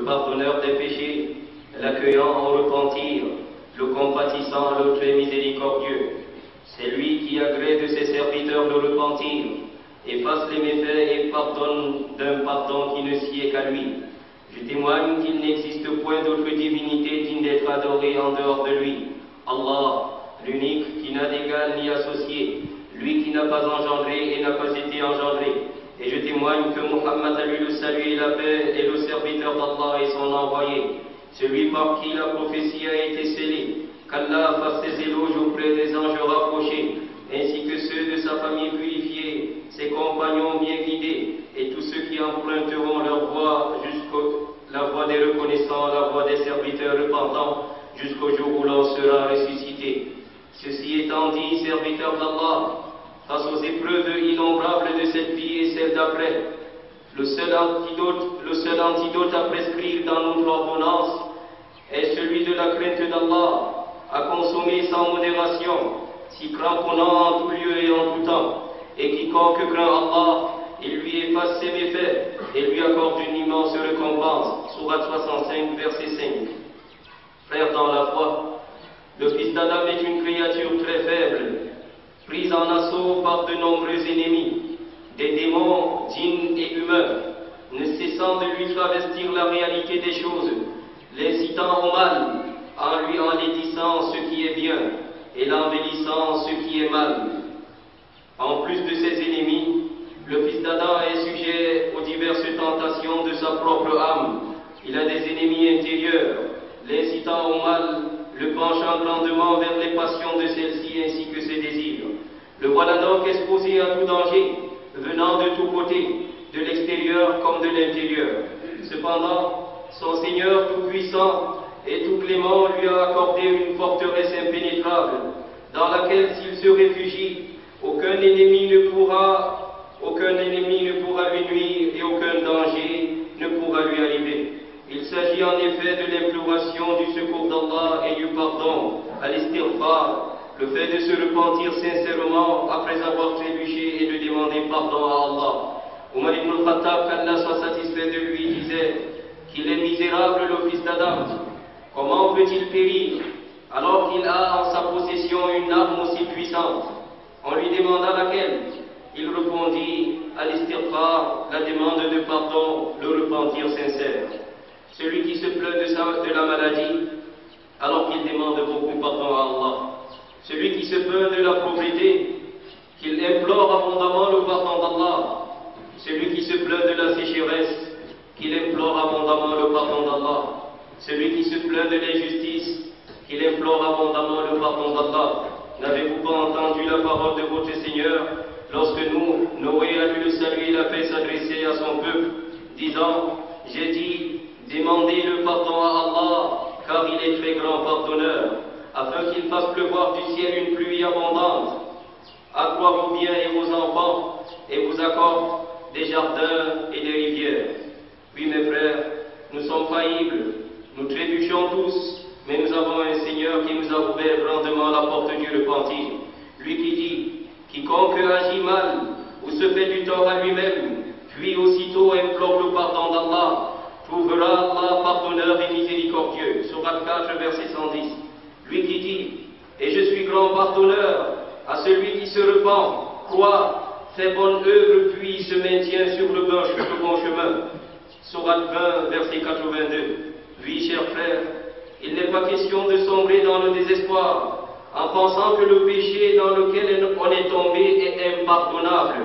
pardonneur des péchés, l'accueillant en repentir, le compatissant, le très miséricordieux. C'est lui qui agrée de ses serviteurs de repentir, efface les méfaits et pardonne d'un pardon qui ne sied qu'à lui. Je témoigne qu'il n'existe point d'autre divinité digne d'être adorée en dehors de lui. Allah, l'unique, qui n'a d'égal ni associé, lui qui n'a pas engendré et n'a pas été engendré. Et je témoigne que Muhammad a lui le salut et la paix est le serviteur d'Allah et son envoyé, celui par qui la prophétie a été scellée, qu'Allah fasse ses éloges auprès des anges rapprochés, ainsi que ceux de sa famille purifiée, ses compagnons bien guidés, et tous ceux qui emprunteront leur voie la voie des reconnaissants, la voie des serviteurs repentants, jusqu'au jour où l'on sera ressuscité. Ceci étant dit, serviteurs d'Allah, face aux épreuves innombrables de cette vie et celle d'après, le seul antidote à prescrire dans notre ordonnance est celui de la crainte d'Allah, à consommer sans modération, s'y cramponnant en tout lieu et en tout temps. Et quiconque craint Allah, il lui efface ses méfaits et lui accorde une immense récompense. Sourate 65, verset 5. Frères dans la foi, le fils d'Adam est une créature très faible, prise en assaut par de nombreux ennemis, des démons, djinns et humains, ne cessant de lui travestir la réalité des choses, l'incitant au mal, en lui enlaidissant ce qui est bien et l'embellissant ce qui est mal. En plus de ses ennemis, le fils d'Adam est sujet aux diverses tentations de sa propre âme. Il a des ennemis intérieurs, l'incitant au mal, le penchant grandement vers les passions de celle-ci ainsi que ses désirs. Le voilà donc exposé à tout danger, venant de tous côtés, de l'extérieur comme de l'intérieur. Cependant, son Seigneur tout-puissant et tout clément lui a accordé une forteresse impénétrable, dans laquelle s'il se réfugie, aucun ennemi ne pourra lui nuire et aucun danger ne pourra lui arriver. Il s'agit en effet de l'imploration du secours d'Allah et du pardon, à l'istighfar, le fait de se repentir sincèrement après avoir trébuché et de demander pardon à Allah. Omar ibn al-Khattab, qu'Allah soit satisfait de lui, disait qu'il est misérable le fils d'Adam. Comment peut-il périr alors qu'il a en sa possession une arme aussi puissante? On lui demanda laquelle. Il répondit à l'istighfar, la demande de pardon, le repentir sincère. Celui qui se plaint de la maladie, alors qu'il demande beaucoup pardon à Allah. Celui qui se plaint de la pauvreté, qu'il implore abondamment le pardon d'Allah. Celui qui se plaint de la sécheresse, qu'il implore abondamment le pardon d'Allah. Celui qui se plaint de l'injustice, qu'il implore abondamment le pardon d'Allah. N'avez-vous pas entendu la parole de votre Seigneur lorsque Noé a vu le salut et la paix s'adresser à son peuple, disant, j'ai dit, demandez le pardon à Allah, car il est très grand pardonneur, afin qu'il fasse pleuvoir du ciel une pluie abondante, accroît vos biens et vos enfants, et vous accorde des jardins et des rivières. Oui, mes frères, nous sommes faillibles, nous trébuchons tous, mais nous avons un Seigneur qui nous a ouvert grandement la porte du repentir. Lui qui dit, quiconque agit mal ou se fait du tort à lui-même, puis aussitôt implore le pardon d'Allah, trouvera Allah pardonneur et miséricordieux. Sourate 4, verset 110. Lui qui dit, et je suis grand pardonneur à celui qui se repent, croit, fait bonne œuvre, puis se maintient sur le bon chemin. Sourate 20, verset 82. Oui, chers frères, il n'est pas question de sombrer dans le désespoir, en pensant que le péché dans lequel on est tombé est impardonnable.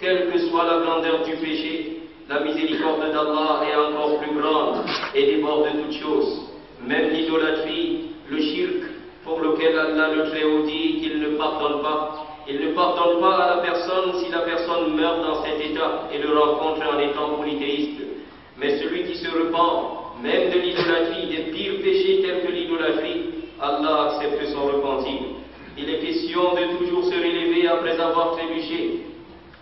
Quelle que soit la grandeur du péché, la miséricorde d'Allah est encore plus grande et déborde de toutes choses. Même l'idolâtrie, le shirk, pour lequel Allah le Très-Haut dit qu'il ne pardonne pas. Il ne pardonne pas à la personne si la personne meurt dans cet état et le rencontre en étant polythéiste. Mais celui qui se repent, même de l'idolâtrie, des pires péchés tels que l'idolâtrie, Allah accepte son repentir. Il est question de toujours se relever après avoir trébuché,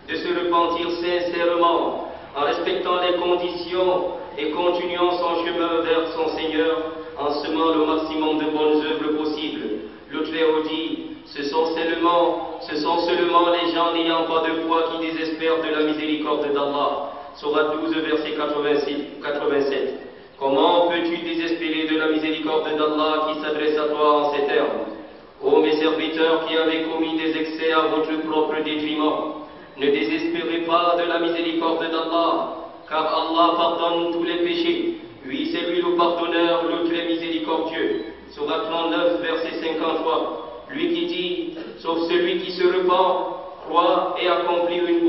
de se repentir sincèrement, en respectant les conditions et continuant son chemin vers son Seigneur, en semant le maximum de bonnes œuvres possibles. Le Très-Haut dit, ce sont seulement les gens n'ayant pas de foi qui désespèrent de la miséricorde d'Allah. Sourate 12, verset 87. Comment peux-tu désespérer de la miséricorde d'Allah qui s'adresse à toi en ces termes? Ô mes serviteurs qui avez commis des excès à votre propre détriment, ne désespérez pas de la miséricorde d'Allah, car Allah pardonne tous les péchés. Oui, c'est lui le pardonneur, le très miséricordieux. Sourate 39, verset 53. Lui qui dit, sauf celui qui se repent, croit et accomplit une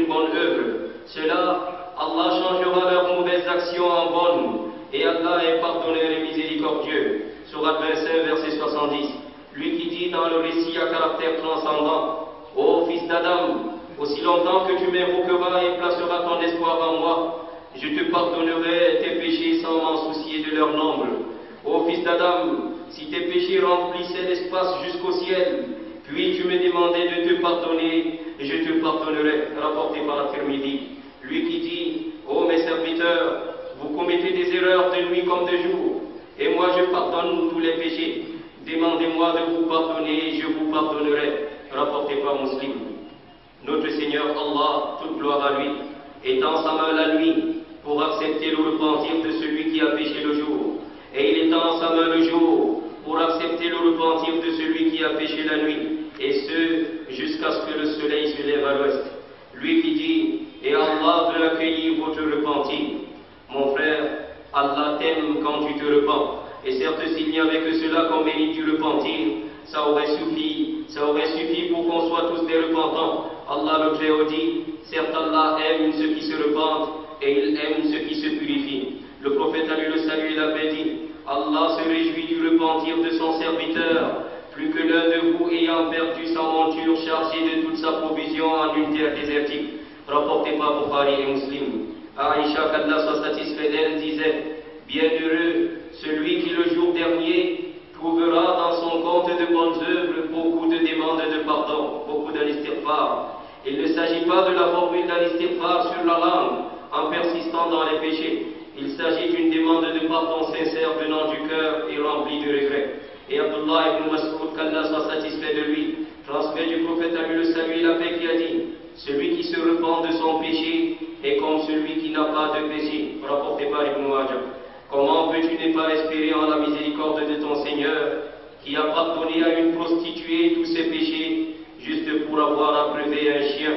bonne œuvre. Cela, Allah changera leurs mauvaises actions en bonnes, et Allah est pardonneur et miséricordieux. Sourate 25, verset 70. Lui qui dit dans le récit à caractère transcendant, ô fils d'Adam, aussi longtemps que tu m'invoqueras et placeras ton espoir en moi, je te pardonnerai tes péchés sans m'en soucier de leur nombre. Ô fils d'Adam, si tes péchés remplissaient l'espace jusqu'au ciel, puis tu me demandais de te pardonner, je te pardonnerai. Rapporté par la Tirmidhi. Lui qui dit, ô mes serviteurs, vous commettez des erreurs de nuit comme de jour, et moi je pardonne tous les péchés. Demandez-moi de vous pardonner, je vous pardonnerai. Rapporté par Muslim. Notre Seigneur Allah, toute gloire à lui, étend sa main la nuit pour accepter le repentir de celui qui a péché le jour. Et il étend sa main le jour pour accepter le repentir de celui qui a péché la nuit. Et ce, jusqu'à ce que le soleil se lève à l'ouest. Lui qui dit, et Allah veut accueillir votre repentir. Mon frère, Allah t'aime quand tu te repens. Et certes, s'il n'y avait que cela qu'on mérite du repentir, ça aurait suffi pour qu'on soit tous des repentants. Allah le Très-Haut dit, certes Allah aime ceux qui se repentent et il aime ceux qui se purifient. Le prophète a lui le salut et la paix dit, Allah se réjouit du repentir de son serviteur, plus que l'un de vous ayant perdu sa monture chargée de toute sa provision en une terre désertique. Rapporté par Bukhari et Muslim. Aïcha, qu'Allah soit satisfait d'elle, disait, bienheureux celui qui le jour dernier trouvera dans son compte de bonnes œuvres beaucoup de demandes de pardon, beaucoup d'al-istighfar. Il ne s'agit pas de la formule d'al-istighfar sur la langue, en persistant dans les péchés. Il s'agit d'une demande de pardon sincère venant du cœur et remplie de regrets. Et Abdullah ibn Mas'ud, qu'Allah soit satisfait de lui, transmet du prophète à lui le salut et la paix qui a dit, celui qui se repent de son péché est comme celui qui n'a pas de péché. Rapporté par Ibn Majah. Comment peux-tu ne pas espérer en la miséricorde de ton Seigneur, qui a pardonné à une prostituée tous ses péchés, juste pour avoir abreuvé un chien?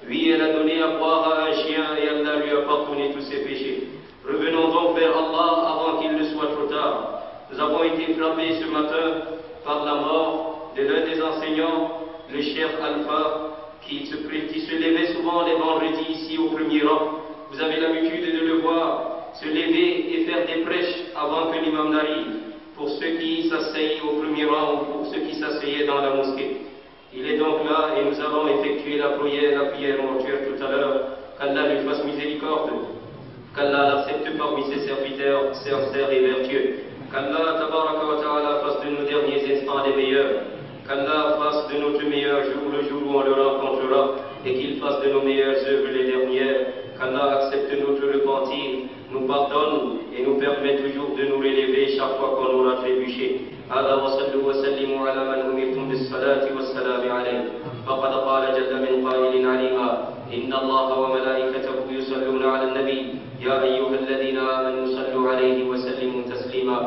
Oui, elle a donné à boire à un chien et Allah lui a pardonné tous ses péchés. Revenons donc vers Allah avant qu'il ne soit trop tard. Nous avons été frappés ce matin par la mort de l'un des enseignants, le Cheikh Alpha, qui se levait souvent les vendredis ici au premier rang. Vous avez l'habitude de le voir se lever et faire des prêches avant que l'imam n'arrive, pour ceux qui s'asseyaient au premier rang ou pour ceux qui s'asseyaient dans la mosquée. Il est donc là et nous allons effectuer la prière mortuaire tout à l'heure. Qu'Allah lui fasse miséricorde, qu'Allah l'accepte parmi ses serviteurs sincères et vertueux, qu'Allah tabaraka wa ta'ala fasse de nos derniers instants les meilleurs, qu'Allah fasse de notre meilleur jour le jour où on le rencontrera et qu'il fasse de nos meilleures œuvres les dernières, qu'Allah accepte notre repentir, nous pardonne et nous permet toujours de nous relever chaque fois qu'on aura trébuché. هذا وصلوا وسلموا على من أمرتم بالصلاة والسلام عليه فقد قال جل من قائل عليما إن الله وملائكته يصلون على النبي يا أيها الذين آمنوا صلوا عليه وسلموا تسليما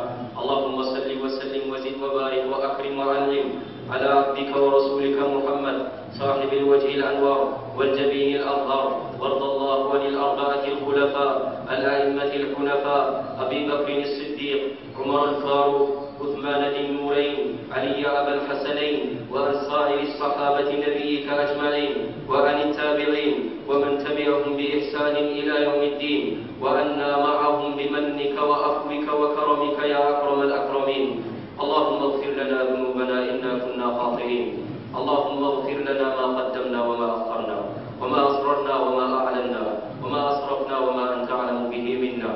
اللهم صل وسلم وزد وبارك وأكرم وأنعم على عبدك ورسولك محمد صاحب الوجه الأنوار والجبين الأظهر وارض الله عن الأربعة الخلفاء الأئمة الحنفاء أبي بكر الصديق عمر الفاروق عثمان ذي النورين علي أبا الحسنين وعن سائر الصحابة نبيك أجمعين وعن التابعين ومن تبعهم بإحسان إلى يوم الدين وأنا معهم بمنك وعفوك وكرمك يا أكرم الأكرمين اللهم اغفر لنا ذنوبنا إنا كنا خاطئين اللهم اغفر لنا ما قدمنا وما أخرنا وما أسررنا وما أعلنا وما أسرفنا وما أنت أعلم به منا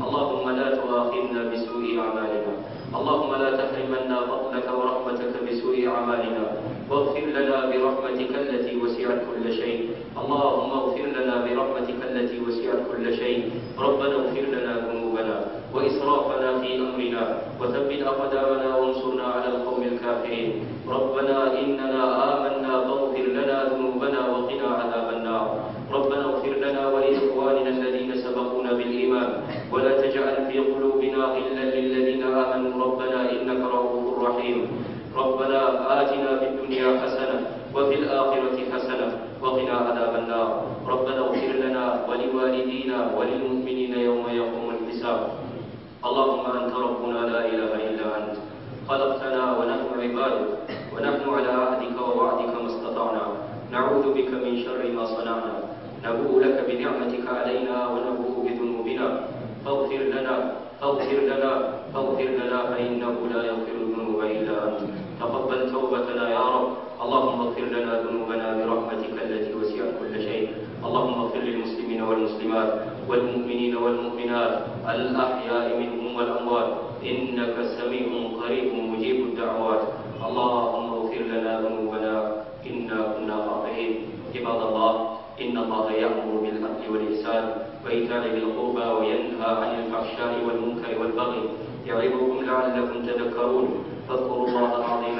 اللهم لا تؤاخذنا بسوء أعمالنا اللهم لا تحرمنا فضلك ورحمتك بسوء أعمالنا واغفر لنا برحمتك التي وسعت كل شيء اللهم اغفر لنا برحمتك التي وسعت كل شيء ربنا اغفر لنا ذنوبنا وإسرافنا في أمرنا وثبت أقدامنا وانصرنا على القوم الكافرين ربنا إننا آمنا فاغفر لنا ذنوبنا وقنا عذاب النار ربنا اغفر لنا ولإخواننا الذين سبقونا بالإيمان ولا تجعل في قلوبنا غلا للذين آمنوا ربنا إنك رؤوف رحيم. ربنا آتنا في الدنيا حسنة وفي الآخرة حسنة وقنا عذاب النار. ربنا اغفر لنا ولوالدينا وللمؤمنين يوم يقوم الحساب. اللهم أنت ربنا لا إله إلا أنت، خلقتنا ونحن عبادك، ونحن على عهدك ووعدك ما استطعنا، نعوذ بك من شر ما صنعنا، نبوء لك بنعمتك علينا ونبوء بذنوبنا، فاغفر لنا فاغفر لنا فاغفر لنا فإنه لا يغفر الذنوب إلا أنت. تقبل توبتنا يا رب. اللهم اغفر لنا ذنوبنا برحمتك التي وسعت كل شيء. اللهم اغفر للمسلمين والمسلمات والمؤمنين والمؤمنات الأحياء منهم والأموات، إنك سميع قريب مجيب الدعوات. اللهم اغفر لنا ذنوبنا إنا كنا خاطئين. عباد الله، إن الله يأمر بالعدل والإحسان وإيتاء ذي القربى وينهى عن الفحشاء والمنكر والبغي، يعظكم لعلكم تذكرون. فاذكروا الله العظيم